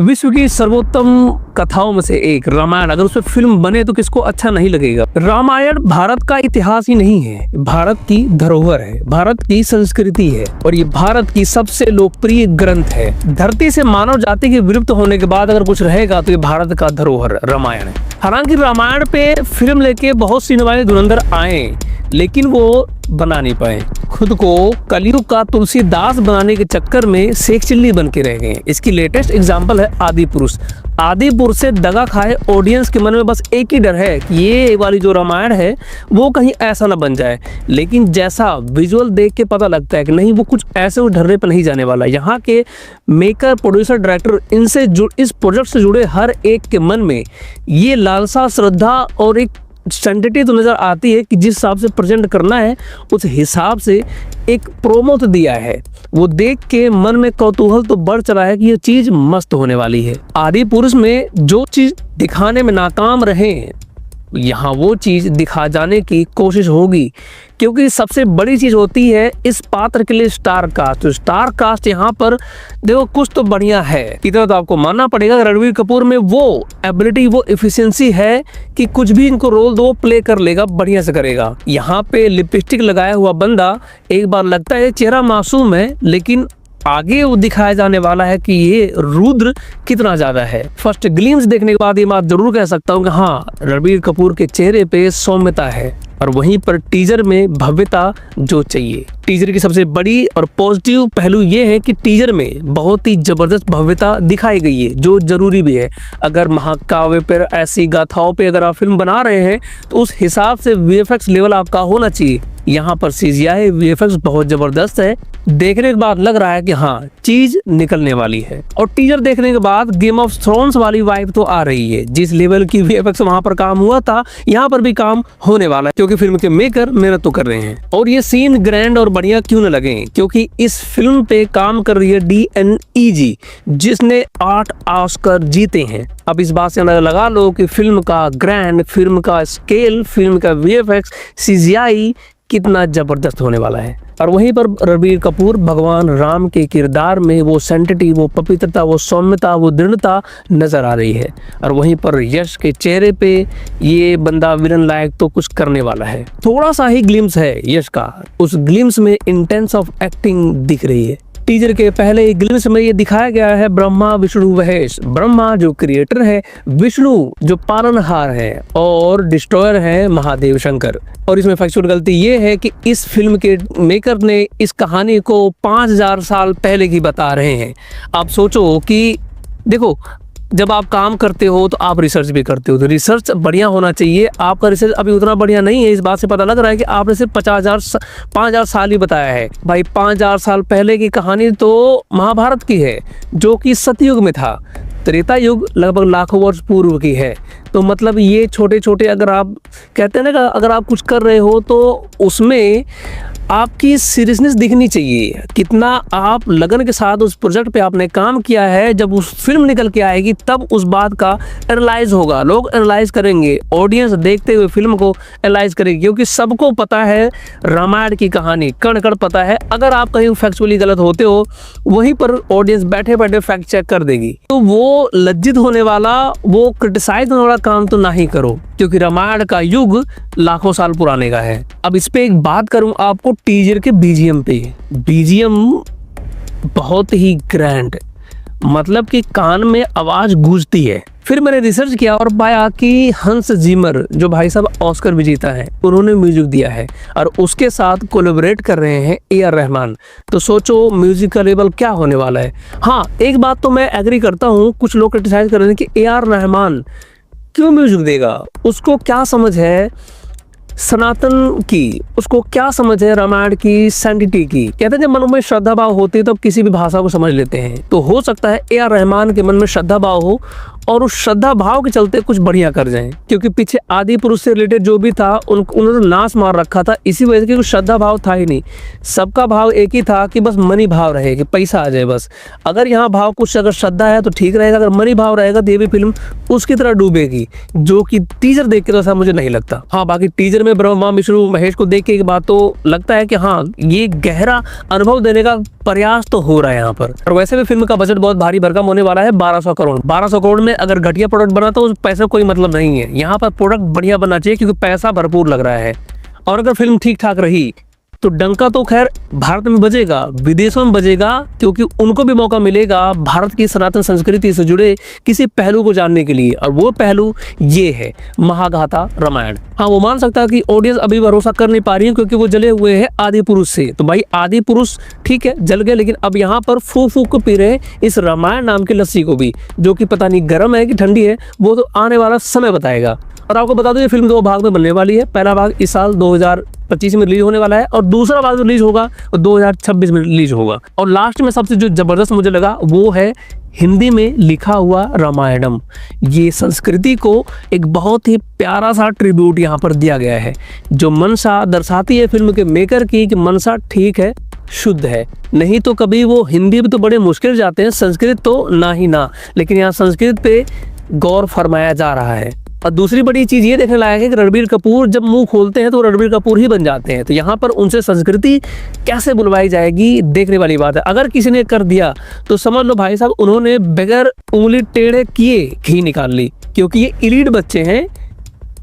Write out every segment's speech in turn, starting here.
विश्व की सर्वोत्तम कथाओं में से एक रामायण, अगर उसमें फिल्म बने तो किसको अच्छा नहीं लगेगा। रामायण भारत का इतिहास ही नहीं है, भारत की धरोहर है, भारत की संस्कृति है और ये भारत की सबसे लोकप्रिय ग्रंथ है। धरती से मानव जाति के विलुप्त होने के बाद अगर कुछ रहेगा तो ये भारत का धरोहर रामायण है। हालांकि रामायण पे फिल्म लेके बहुत सिनेमा वाले धुरंधर आए लेकिन वो बना नहीं पाए। खुद को कलयुग का तुलसीदास बनाने के चक्कर में शेख चिल्ली बन के रह गए। इसकी लेटेस्ट एग्जांपल है आदि पुरुष। आदि पुरुष से दगा खाए ऑडियंस के मन में बस एक ही डर है कि ये वाली जो रामायण है वो कहीं ऐसा ना बन जाए, लेकिन जैसा विजुअल देख के पता लगता है कि नहीं, वो कुछ ऐसे उस ढर्रे पर नहीं जाने वाला। यहाँ के मेकर, प्रोड्यूसर, डायरेक्टर, इस प्रोजेक्ट से जुड़े हर एक के मन में ये लालसा, श्रद्धा और एक सेंसिटिव तो नज़र आती है कि जिस हिसाब से प्रेजेंट करना है उस हिसाब से एक प्रोमो तो दिया है। वो देख के मन में कौतूहल तो बढ़ चला है कि ये चीज़ मस्त होने वाली है। आदि पुरुष में जो चीज़ दिखाने में नाकाम रहे यहाँ वो चीज़ दिखा जाने की कोशिश होगी, क्योंकि सबसे बड़ी चीज़ होती है इस पात्र के लिए स्टार कास्ट। तो स्टार कास्ट यहाँ पर देखो कुछ तो बढ़िया है, इतना तो आपको मानना पड़ेगा। रणबीर कपूर में वो एबिलिटी, वो एफिशिएंसी है कि कुछ भी इनको रोल दो प्ले कर लेगा, बढ़िया से करेगा। यहाँ पे लिपस्टिक लगाया हुआ बंदा एक बार लगता है चेहरा मासूम है, लेकिन आगे वो दिखाया जाने वाला है कि ये रुद्र कितना ज्यादा है। फर्स्ट ग्लिम्स देखने के बाद ये बात जरूर कह सकता हूँ कि हाँ, रणबीर कपूर के चेहरे पे सौम्यता है और वहीं पर टीजर में भव्यता जो चाहिए। टीजर की सबसे बड़ी और पॉजिटिव पहलू ये है कि टीजर में बहुत ही जबरदस्त भव्यता दिखाई गई है, जो जरूरी भी है। अगर महाकाव्य पर, ऐसी गाथाओं पे अगर आप फिल्म बना रहे हैं तो उस हिसाब से वीएफएक्स लेवल आपका होना चाहिए। यहाँ पर सीजीआई वीएफएक्स बहुत जबरदस्त है। देखने के बाद लग रहा है कि हाँ, चीज निकलने वाली है। और टीजर देखने के बाद गेम ऑफ थ्रोन्स वाली वाइब तो आ रही है। जिस लेवल की वीएफएक्स वहां पर काम हुआ था, यहाँ पर भी काम होने वाला है, क्योंकि फिल्म के मेकर मेहनत तो कर रहे हैं। और ये सीन ग्रैंड और बढ़िया क्यों न लगे, क्योंकि इस फिल्म पे काम कर रही है DNEG, जिसने 8 ऑस्कर जीते हैं। अब इस बात से अंदाजा लगा लो कि फिल्म का ग्रैंड, फिल्म का स्केल, फिल्म का वीएफएक्स, सीजीआई कितना जबरदस्त होने वाला है। और वहीं पर रणबीर कपूर भगवान राम के किरदार में वो सेंसिटिव, वो पवित्रता, वो सौम्यता, वो दृढ़ता नजर आ रही है। और वहीं पर यश के चेहरे पे ये बंदा विलन लायक तो कुछ करने वाला है। थोड़ा सा ही ग्लिम्स है यश का, उस ग्लिम्स में इंटेंस ऑफ एक्टिंग दिख रही है। टीजर के पहले ग्लिम्स में ये दिखाया गया है ब्रह्मा, विष्णु, महेश। ब्रह्मा जो क्रिएटर है, विष्णु जो पालनहार है और डिस्ट्रॉयर है महादेव शंकर। और इसमें फैक्चुअल गलती ये है कि इस फिल्म के मेकर ने इस कहानी को 5000 साल पहले की बता रहे हैं। आप सोचो कि देखो, जब आप काम करते हो तो आप रिसर्च भी करते हो, तो रिसर्च बढ़िया होना चाहिए। आपका रिसर्च अभी उतना बढ़िया नहीं है, इस बात से पता लग रहा है कि आपने सिर्फ 5000 साल ही बताया है। भाई 5000 साल पहले की कहानी तो महाभारत की है, जो कि सतयुग में था। त्रेता युग लगभग लाखों वर्ष पूर्व की है। तो मतलब ये छोटे छोटे, अगर आप कहते हैं ना, अगर आप कुछ कर रहे हो तो उसमें आपकी सीरियसनेस दिखनी चाहिए, कितना आप लगन के साथ उस प्रोजेक्ट पे आपने काम किया है। जब उस फिल्म निकल के आएगी तब उस बात का एनालाइज होगा, लोग एनालाइज करेंगे, ऑडियंस देखते हुए फिल्म को एनालाइज करेगी, क्योंकि सबको पता है रामायण की कहानी, कण कण पता है। अगर आप कहीं फैक्चुअली गलत होते हो, वहीं पर ऑडियंस बैठे बैठे फैक्ट चेक कर देगी। तो वो लज्जित होने वाला, वो क्रिटिसाइज होने वाला काम तो ना ही करो, क्योंकि रामायण का युग लाखों साल पुराने का है। अब इस पे एक बात करूं आपको टीजर के बीजीएम पे। बीजीएम बहुत ही ग्रैंड, मतलब कि कान में आवाज गूंजती है। फिर मैंने रिसर्च किया और पाया कि हंस जिमर, जो भाई साहब ऑस्कर विजेता है, उन्होंने म्यूजिक दिया है और उसके साथ कोलैबोरेट कर रहे हैं AR रहमान। तो सोचो म्यूजिक का लेवल क्या होने वाला है। हाँ, एक बात तो मैं एग्री करता हूँ, कुछ लोग क्रिटिसाइज कर रहे हैं कि AR रहमान क्यों म्यूजिक देगा, उसको क्या समझ है सनातन की, उसको क्या समझ है रामायण की सैंटिटी की। कहते हैं जब मन में श्रद्धा भाव होती है तो किसी भी भाषा को समझ लेते हैं। तो हो सकता है AR रहमान के मन में श्रद्धा भाव हो और उस श्रद्धा भाव के चलते कुछ बढ़िया कर जाएं, क्योंकि पीछे आदि पुरुष से रिलेटेड जो भी था उन्होंने नाश मार रखा था, इसी वजह से कि कुछ श्रद्धा भाव था ही नहीं। सबका भाव एक ही था कि बस मनी भाव रहे, कि पैसा आ जाए बस। अगर यहाँ भाव कुछ अगर श्रद्धा है तो ठीक रहेगा, अगर मनी भाव रहेगा तो ये भी फिल्म उसकी तरह डूबेगी, जो कि टीजर देख के तो ऐसा मुझे नहीं लगता। हाँ, बाकी टीजर में ब्रह्मा, विष्णु, महेश को देख के एक बात तो लगता है कि हाँ, ये गहरा अनुभव देने का प्रयास तो हो रहा है यहाँ पर। और वैसे भी फिल्म का बजट बहुत भारी भरकम होने वाला है, 1200 करोड़। 1200 करोड़ में अगर घटिया प्रोडक्ट बना तो उस पैसे कोई मतलब नहीं है। यहाँ पर प्रोडक्ट बढ़िया बनना चाहिए क्योंकि पैसा भरपूर लग रहा है। और अगर फिल्म ठीक ठाक रही तो डंका तो खैर भारत में बजेगा, विदेशों में बजेगा, क्योंकि उनको भी मौका मिलेगा भारत की सनातन संस्कृति से जुड़े किसी पहलू को जानने के लिए। और वो पहलू ये है महागाथा रामायण। हाँ, वो मान सकता है कि ऑडियंस अभी भरोसा कर नहीं पा रही है क्योंकि वो जले हुए हैं आदि पुरुष से। तो भाई आदि पुरुष ठीक है जल गए, लेकिन अब यहाँ पर फूक फूक को पी रहे हैं इस रामायण नाम की लस्सी को भी, जो कि पता नहीं गर्म है कि ठंडी है, वो तो आने वाला समय बताएगा। और आपको बता दो ये फिल्म 2 भाग में बनने वाली है। पहला भाग इस साल 2025 में रिलीज होने वाला है और दूसरा भाग रिलीज होगा 2026 में रिलीज होगा। और लास्ट में सबसे जो जबरदस्त मुझे लगा वो है हिंदी में लिखा हुआ रामायणम। ये संस्कृति को एक बहुत ही प्यारा सा ट्रिब्यूट यहाँ पर दिया गया है। जो मनसा दर्शाती है फिल्म के मेकर की कि मनसा ठीक है, शुद्ध है, नहीं तो कभी वो हिंदी में तो बड़े मुश्किल जाते हैं, संस्कृत तो ना ही ना, लेकिन यहाँ संस्कृत पे गौर फरमाया जा रहा है। और दूसरी बड़ी चीज ये देखने लायक है कि रणबीर कपूर जब मुंह खोलते हैं तो रणबीर कपूर ही बन जाते हैं। तो यहाँ पर उनसे संस्कृति कैसे बुलवाई जाएगी देखने वाली बात है। अगर किसी ने कर दिया तो समझ लो भाई साहब उन्होंने बगैर उंगली टेढ़े किए घी निकाल ली, क्योंकि ये इलीट बच्चे हैं।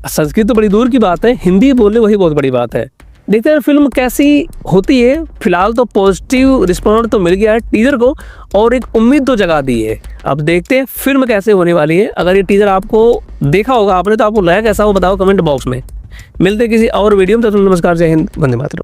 संस्कृत तो बड़ी दूर की बात है, हिंदी बोलने वही बहुत बड़ी बात है। देखते हैं फिल्म कैसी होती है। फिलहाल तो पॉजिटिव रिस्पॉन्स तो मिल गया है टीजर को और एक उम्मीद तो जगा दी है। अब देखते हैं फिल्म कैसे होने वाली है। अगर ये टीजर आपको देखा होगा आपने तो आपको लगा कैसा हो बताओ कमेंट बॉक्स में। मिलते हैं किसी और वीडियो में। तो नमस्कार, जय हिंद, वंदे मातरम।